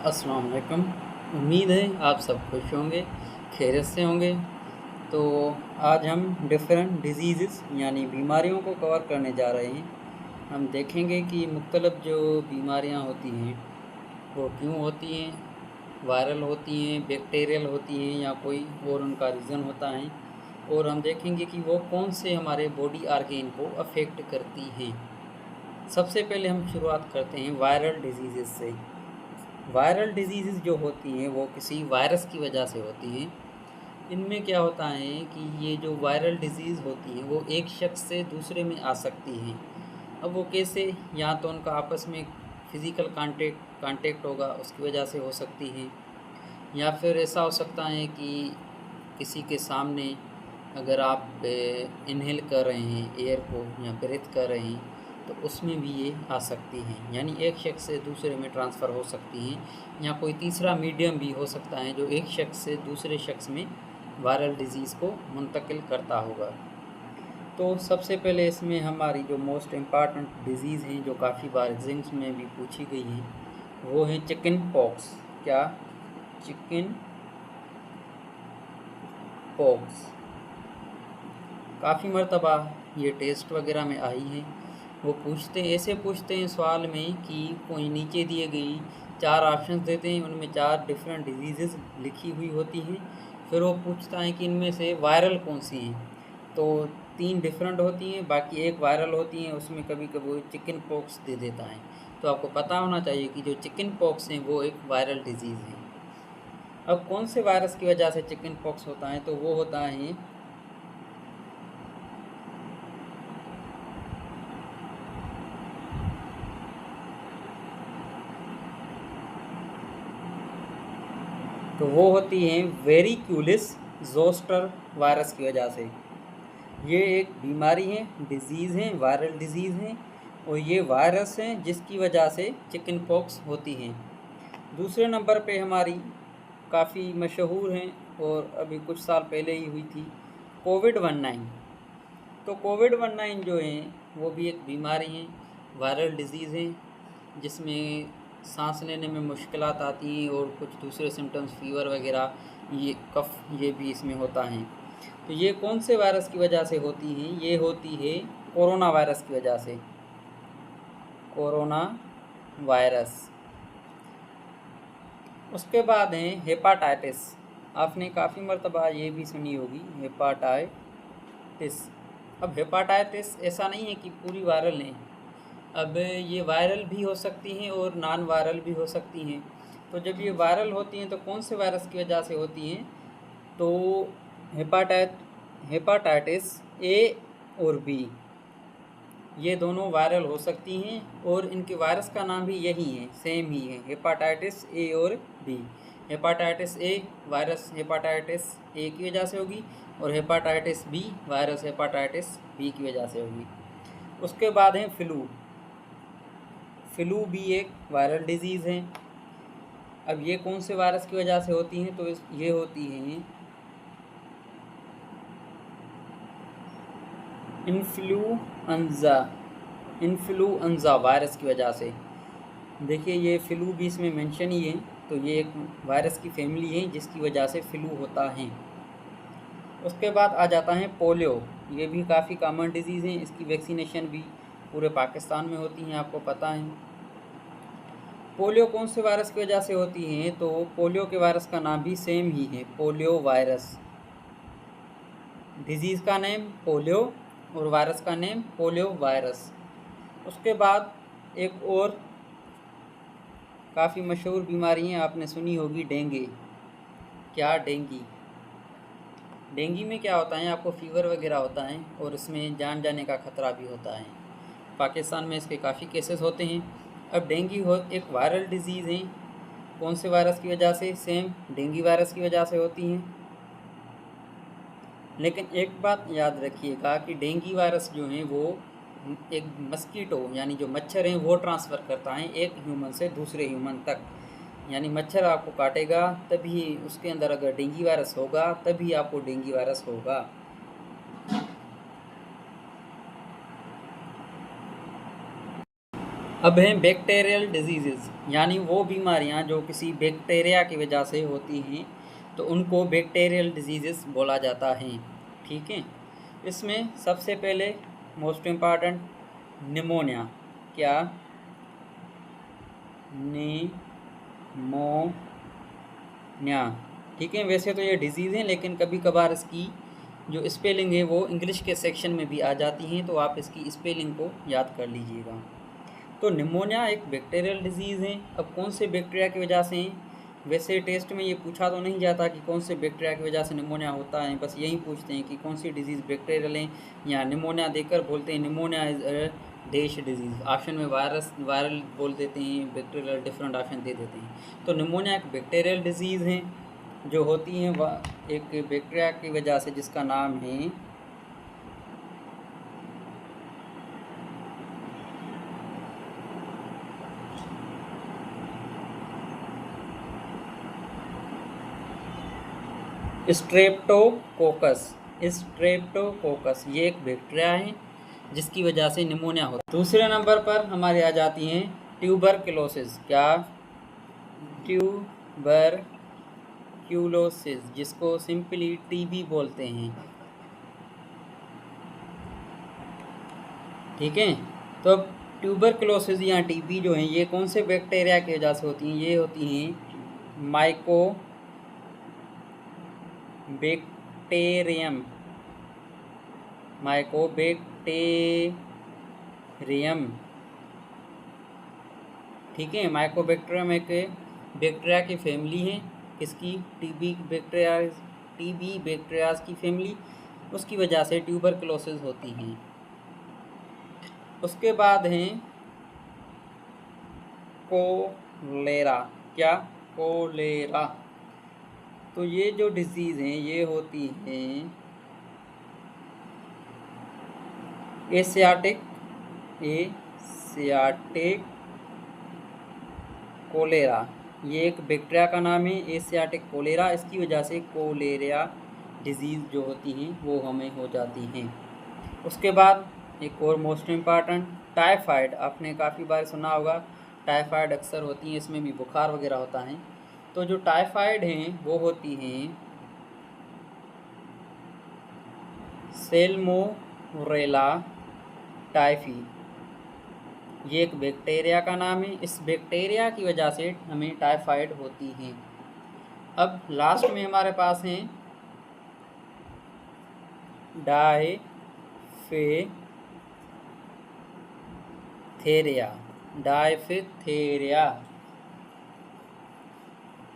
अस्सलाम वालेकुम। उम्मीद है आप सब खुश होंगे, खैरियत से होंगे। तो आज हम डिफरेंट डिजीज़ यानी बीमारियों को कवर करने जा रहे हैं। हम देखेंगे कि मुख्तलिफ़ जो बीमारियां होती हैं वो क्यों होती हैं, वायरल होती हैं, बैक्टीरियल होती हैं या कोई और उनका रीज़न होता है। और हम देखेंगे कि वो कौन से हमारे बॉडी आर्गन को अफेक्ट करती हैं। सबसे पहले हम शुरुआत करते हैं वायरल डिजीज़ से। वायरल डिजीज़ जो होती हैं वो किसी वायरस की वजह से होती हैं। इनमें क्या होता है कि ये जो वायरल डिजीज़ होती है वो एक शख्स से दूसरे में आ सकती हैं। अब वो कैसे, या तो उनका आपस में फ़िज़िकल कांटेक्ट होगा उसकी वजह से हो सकती है, या फिर ऐसा हो सकता है कि किसी के सामने अगर आप इन्हेल कर रहे हैं एयर को या ब्रीथ कर रहे हैं तो उसमें भी ये आ सकती हैं, यानी एक शख्स से दूसरे में ट्रांसफ़र हो सकती हैं। या कोई तीसरा मीडियम भी हो सकता है जो एक शख्स से दूसरे शख्स में वायरल डिज़ीज़ को मुंतकिल करता होगा। तो सबसे पहले इसमें हमारी जो मोस्ट इम्पॉर्टेंट डिज़ीज़ हैं जो काफ़ी बार एग्ज़ाम्स में भी पूछी गई हैं वो है चिकन पॉक्स। क्या? Chicken pox. काफ़ी मरतबा ये टेस्ट वगैरह में आई है। वो पूछते हैं सवाल में कि कोई नीचे दिए गई 4 ऑप्शंस देते हैं, उनमें 4 डिफरेंट डिजीज़ लिखी हुई होती हैं। फिर वो पूछता है कि इनमें से वायरल कौन सी हैं। तो 3 डिफरेंट होती हैं, बाकी एक वायरल होती हैं, उसमें कभी कभी वो चिकन पॉक्स दे देता है। तो आपको पता होना चाहिए कि जो चिकन पॉक्स हैं वो एक वायरल डिजीज़ है। अब कौन से वायरस की वजह से चिकन पॉक्स होता है, तो वो होता है होती हैं वेरिक्यूलिस जोस्टर वायरस की वजह से। ये एक बीमारी है, डिज़ीज़ है, वायरल डिज़ीज़ है, और ये वायरस हैं जिसकी वजह से चिकन पॉक्स होती हैं। दूसरे नंबर पे हमारी काफ़ी मशहूर हैं और अभी कुछ साल पहले ही हुई थी, कोविड-19। तो कोविड-19 जो है वो भी एक बीमारी है, वायरल डिज़ीज़ है, जिसमें सांस लेने में मुश्किलात आती हैं और कुछ दूसरे सिम्टम्स फीवर वगैरह, ये कफ, ये भी इसमें होता है। तो ये कौन से वायरस की वजह से होती हैं? ये होती है कोरोना वायरस की वजह से। Corona virus. उसके बाद है हेपाटाइटिस। आपने काफ़ी मरतबा ये भी सुनी होगी, हेपाटाइटिस। अब हेपाटाइटिस ऐसा नहीं है कि पूरी वायरल है। अब ये वायरल भी हो सकती हैं और नॉन वायरल भी हो सकती हैं। तो जब ये वायरल होती हैं तो कौन से वायरस की वजह से होती हैं? तो हेपाटाइटिस ए और बी, ये दोनों वायरल हो सकती हैं, और इनके वायरस का नाम भी यही है, सेम ही है, हेपाटाइटिस ए और बी। Hepatitis A virus hepatitis A की वजह से होगी, और hepatitis B virus hepatitis B की वजह से होगी। उसके बाद है फ्लू। फ्लू भी एक वायरल डिज़ीज़ है। अब ये कौन से वायरस की वजह से होती हैं? तो ये होती हैं इन्फ्लुएंजा वायरस की वजह से। देखिए ये फ्लू भी इसमें मेंशन ही है, तो ये एक वायरस की फैमिली है जिसकी वजह से फ्लू होता है। उसके बाद आ जाता है पोलियो। ये भी काफ़ी कॉमन डिजीज़ है, इसकी वैक्सीनेशन भी पूरे पाकिस्तान में होती हैं, आपको पता है। पोलियो कौन से वायरस की वजह से होती है? तो पोलियो के वायरस का नाम भी सेम ही है, पोलियो वायरस। डिजीज़ का नेम पोलियो और वायरस का नेम पोलियो वायरस। उसके बाद एक और काफ़ी मशहूर बीमारी है, आपने सुनी होगी, डेंगू। क्या? डेंगू। डेंगू में क्या होता है, आपको फ़ीवर वगैरह होता है और इसमें जान जाने का ख़तरा भी होता है। पाकिस्तान में इसके काफ़ी केसेस होते हैं। अब डेंगू एक वायरल डिज़ीज़ है। कौन से वायरस की वजह से? सेम डेंगू वायरस की वजह से होती हैं। लेकिन एक बात याद रखिएगा कि डेंगू वायरस जो है वो एक मस्कीटो यानी जो मच्छर हैं वो ट्रांसफ़र करता है एक ह्यूमन से दूसरे ह्यूमन तक। यानी मच्छर आपको काटेगा तभी उसके अंदर अगर डेंगू वायरस होगा तभी आपको डेंगू वायरस होगा। अब हैं बैक्टीरियल डिजीज़, यानी वो बीमारियां जो किसी बैक्टीरिया की वजह से होती हैं, तो उनको बैक्टीरियल डिजीज़ बोला जाता है। ठीक है, इसमें सबसे पहले मोस्ट इम्पॉर्टेंट निमोनिया। क्या? निमोनिया। ठीक है, वैसे तो ये डिजीज़ हैं, लेकिन कभी कभार इसकी जो स्पेलिंग है वो इंग्लिश के सेक्शन में भी आ जाती हैं, तो आप इसकी स्पेलिंग को याद कर लीजिएगा। तो निमोनिया एक बैक्टीरियल डिजीज़ है। अब कौन से बैक्टीरिया की वजह से हैं? वैसे टेस्ट में ये पूछा तो नहीं जाता कि कौन से बैक्टीरिया की वजह से निमोनिया होता है, बस यही पूछते हैं कि कौन सी डिजीज़ बैक्टीरियल है, या निमोनिया देकर बोलते हैं pneumonia is a dash disease. Option में वायरल बोल देते हैं, बैक्टीरियल डिफरेंट ऑप्शन दे देते हैं। तो निमोनिया एक बैक्टीरियल डिजीज़ है जो होती है एक बैक्टीरिया की वजह से, जिसका नाम है स्ट्रेप्टोकोकस। स्ट्रेप्टोकोकस ये एक बैक्टीरिया है जिसकी वजह से निमोनिया होता है। दूसरे नंबर पर हमारे आ जाती हैं ट्यूबरक्लोसिस। क्या? ट्यूबरक्यूलोसिस, जिसको सिंपली टीबी बोलते हैं। ठीक है, तो अब ट्यूबरक्लोसिस या टीबी जो है ये कौन से बैक्टीरिया की वजह से होती हैं? ये होती हैं माइकोबैक्टीरियम। ठीक है, माइकोबैक्टीरियम एक बैक्टीरिया की फैमिली है। किसकी? टीबी बैक्टीरियाज की फैमिली, उसकी वजह से ट्यूबरक्लोसिस होती हैं। उसके बाद हैं कोलेरा। क्या? कोलेरा। तो ये जो डिजीज़ हैं ये होती हैं एशियाटिक कोलेरा। ये एक बैक्टीरिया का नाम है, एशियाटिक कोलेरा। इसकी वजह से कोलेरिया डिजीज़ जो होती हैं वो हमें हो जाती हैं। उसके बाद एक और मोस्ट इम्पॉर्टेंट टाइफाइड। आपने काफ़ी बार सुना होगा, टाइफाइड अक्सर होती हैं, इसमें भी बुखार वगैरह होता है। तो जो टाइफाइड हैं वो होती हैं सैल्मोनेला टाइफी। ये एक बैक्टीरिया का नाम है, इस बैक्टीरिया की वजह से हमें टाइफाइड होती है। अब लास्ट में हमारे पास हैं डायफिथेरिया।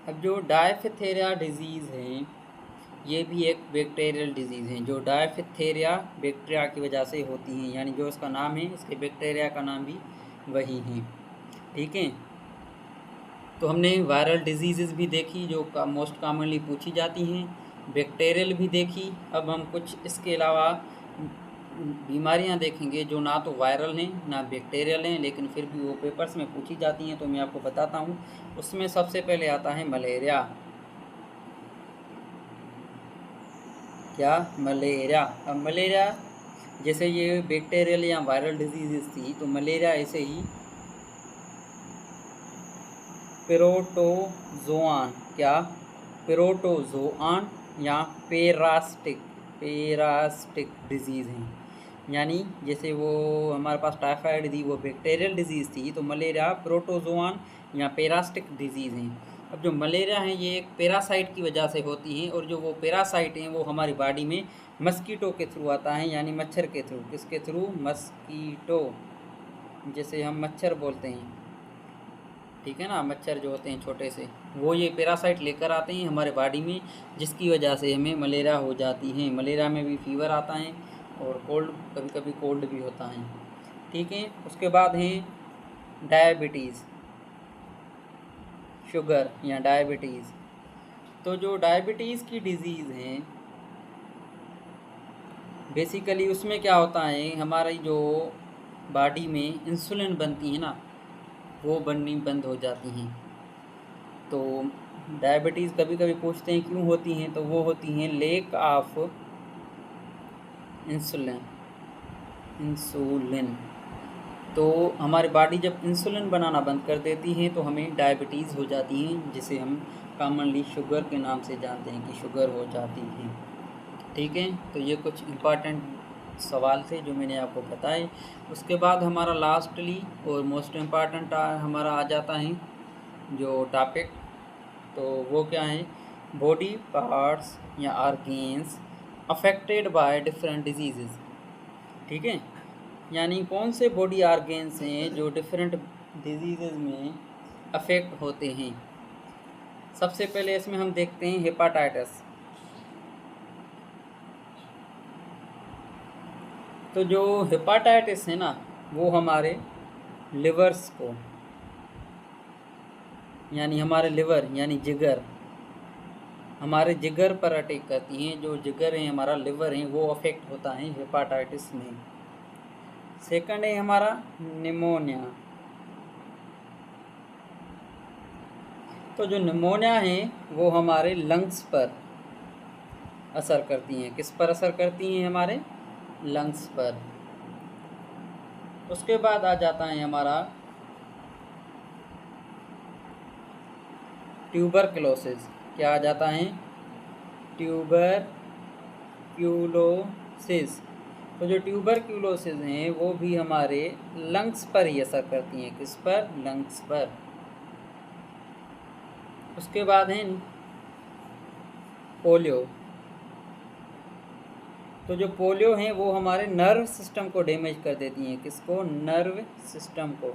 अब जो डायफिथेरिया डिजीज़ है ये भी एक बैक्टीरियल डिजीज़ है, जो डायफिथेरिया बैक्टीरिया की वजह से होती हैं, यानी जो इसका नाम है इसके बैक्टीरिया का नाम भी वही है। ठीक है, तो हमने वायरल डिजीज़ भी देखी जो मोस्ट कॉमनली पूछी जाती हैं, बैक्टीरियल भी देखी। अब हम कुछ इसके अलावा बीमारियां देखेंगे जो ना तो वायरल हैं ना बैक्टीरियल हैं, लेकिन फिर भी वो पेपर्स में पूछी जाती हैं, तो मैं आपको बताता हूँ। उसमें सबसे पहले आता है मलेरिया। क्या? मलेरिया। अब मलेरिया जैसे ये बैक्टीरियल या वायरल डिजीज़ थी, तो मलेरिया ऐसे ही पेरोटोजोआन। क्या? पेरोटोजोआन या पेरास्टिक डिजीज़ हैं। यानी जैसे वो हमारे पास टाइफाइड थी वो बैक्टीरियल डिजीज़ थी, तो मलेरिया प्रोटोजोआन या पेरास्टिक डिजीज़ हैं। अब जो मलेरिया है ये एक पैरासाइट की वजह से होती है, और जो वो पैरासाइट हैं वो हमारी बॉडी में मस्कीटो के थ्रू आता है, यानी मच्छर के थ्रू। किसके थ्रू? मस्कीटो, जैसे हम मच्छर बोलते हैं। ठीक है ना, मच्छर जो होते हैं छोटे से, वो ये पैरासाइट लेकर आते हैं हमारे बॉडी में, जिसकी वजह से हमें मलेरिया हो जाती है। मलेरिया में भी फीवर आता है और कोल्ड, कभी कभी कोल्ड भी होता है। ठीक है, उसके बाद है डायबिटीज़, शुगर या डायबिटीज़। तो जो डायबिटीज़ की डिज़ीज़ हैं बेसिकली उसमें क्या होता है, हमारी जो बॉडी में इंसुलिन बनती है ना, वो बननी बंद हो जाती हैं। तो डायबिटीज़ कभी कभी पूछते हैं क्यों होती हैं, तो वो होती हैं लैक ऑफ इंसुलिन। तो हमारी बॉडी जब इंसुलिन बनाना बंद कर देती है तो हमें डायबिटीज़ हो जाती है, जिसे हम कॉमनली शुगर के नाम से जानते हैं कि शुगर हो जाती है। ठीक है, तो ये कुछ इम्पॉर्टेंट सवाल थे जो मैंने आपको बताए। उसके बाद हमारा लास्टली और मोस्ट इम्पॉर्टेंट हमारा आ जाता है जो टॉपिक, तो वो क्या है, बॉडी पार्ट्स या organs affected by different disease. ठीक है, यानी कौन से बॉडी ऑर्गेन्स हैं जो डिफरेंट डिजीज़ में अफेक्ट होते हैं। सबसे पहले इसमें हम देखते हैं हेपाटाइटिस। तो जो हेपाटाइटिस है ना, वो हमारे लिवर्स को, यानी हमारे लिवर यानी जिगर, हमारे जिगर पर अटैक करती हैं। जो जिगर है, हमारा लिवर है, वो अफेक्ट होता है हेपाटाइटिस में। सेकंड है हमारा निमोनिया। तो जो निमोनिया है वो हमारे लंग्स पर असर करती हैं। किस पर असर करती हैं? हमारे लंग्स पर। उसके बाद आ जाता है हमारा ट्यूबरक्लोसिस। क्या आ जाता है? ट्यूबरक्यूलोसिस। तो जो ट्यूबरक्यूलोसिस हैं वो भी हमारे लंग्स पर ही असर करती हैं। किस पर? लंग्स पर। उसके बाद है पोलियो। तो जो पोलियो हैं वो हमारे नर्व सिस्टम को डैमेज कर देती हैं। किसको? नर्व सिस्टम को।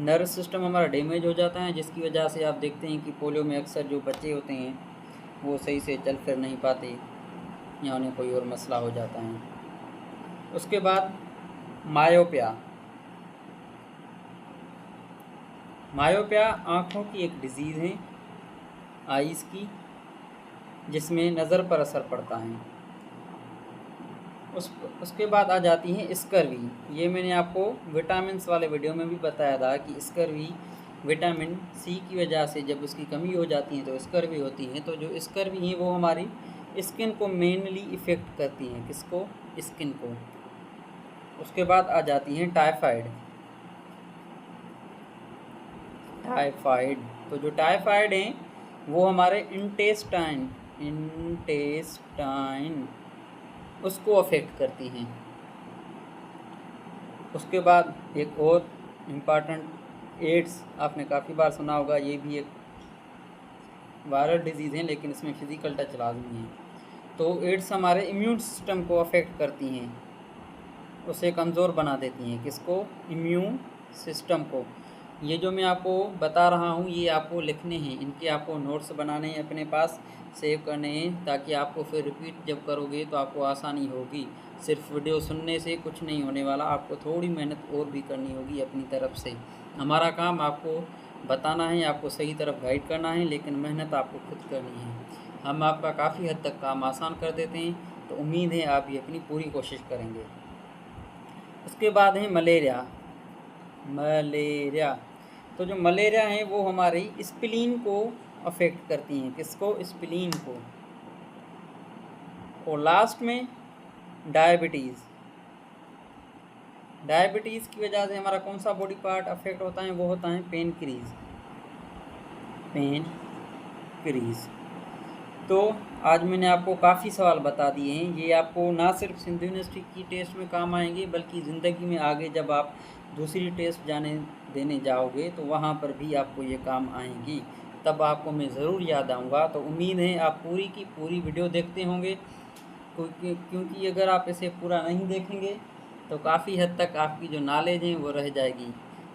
नर्व सिस्टम हमारा डैमेज हो जाता है, जिसकी वजह से आप देखते हैं कि पोलियो में अक्सर जो बच्चे होते हैं वो सही से चल फिर नहीं पाते या उन्हें कोई और मसला हो जाता है। उसके बाद मायोपिया। मायोपिया आँखों की एक डिजीज़ है, आइज़ की, जिसमें नज़र पर असर पड़ता है। उसके बाद आ जाती हैं स्कर्वी। ये मैंने आपको विटामिन्स वाले वीडियो में भी बताया था कि स्कर्वी विटामिन सी की वजह से जब उसकी कमी हो जाती है तो स्कर्वी होती है। तो जो स्कर्वी हैं वो हमारी स्किन को मेनली इफ़ेक्ट करती हैं। किसको? स्किन को। उसके बाद आ जाती हैं टाइफाइड। टाइफाइड, तो जो टाइफाइड हैं वो हमारे इंटेस्टाइन उसको अफेक्ट करती हैं। उसके बाद एक और इम्पॉर्टेंट एड्स, आपने काफ़ी बार सुना होगा। ये भी एक वायरल डिजीज़ है लेकिन इसमें फ़िज़िकल टच लाजमी है। तो एड्स हमारे इम्यून सिस्टम को अफेक्ट करती हैं, उसे कमज़ोर बना देती हैं। किसको? इम्यून सिस्टम को। ये जो मैं आपको बता रहा हूँ ये आपको लिखने हैं, इनके आपको नोट्स बनाने हैं, अपने पास सेव करने हैं, ताकि आपको फिर रिपीट जब करोगे तो आपको आसानी होगी। सिर्फ वीडियो सुनने से कुछ नहीं होने वाला, आपको थोड़ी मेहनत और भी करनी होगी अपनी तरफ से। हमारा काम आपको बताना है, आपको सही तरफ गाइड करना है, लेकिन मेहनत आपको खुद करनी है। हम आपका काफ़ी हद तक काम आसान कर देते हैं, तो उम्मीद है आप भी अपनी पूरी कोशिश करेंगे। उसके बाद है मलेरिया। मलेरिया, तो जो मलेरिया है वो हमारी स्प्लीन को अफेक्ट करती हैं। किसको? स्प्लीन को। और लास्ट में डायबिटीज़। डायबिटीज़ की वजह से हमारा कौन सा बॉडी पार्ट अफेक्ट होता है? वो होता है पेनक्रीज। पेनक्रीज। तो आज मैंने आपको काफ़ी सवाल बता दिए हैं। ये आपको ना सिर्फ सिंधु यूनिवर्सिटी की टेस्ट में काम आएंगे, बल्कि ज़िंदगी में आगे जब आप दूसरी टेस्ट देने जाओगे तो वहाँ पर भी आपको ये काम आएंगी। तब आपको मैं ज़रूर याद आऊँगा। तो उम्मीद है आप पूरी की पूरी वीडियो देखते होंगे, क्योंकि अगर आप इसे पूरा नहीं देखेंगे तो काफ़ी हद तक आपकी जो नॉलेज है वो रह जाएगी।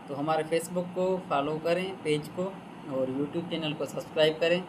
तो हमारे फेसबुक को फॉलो करें, पेज को, और यूट्यूब चैनल को सब्सक्राइब करें।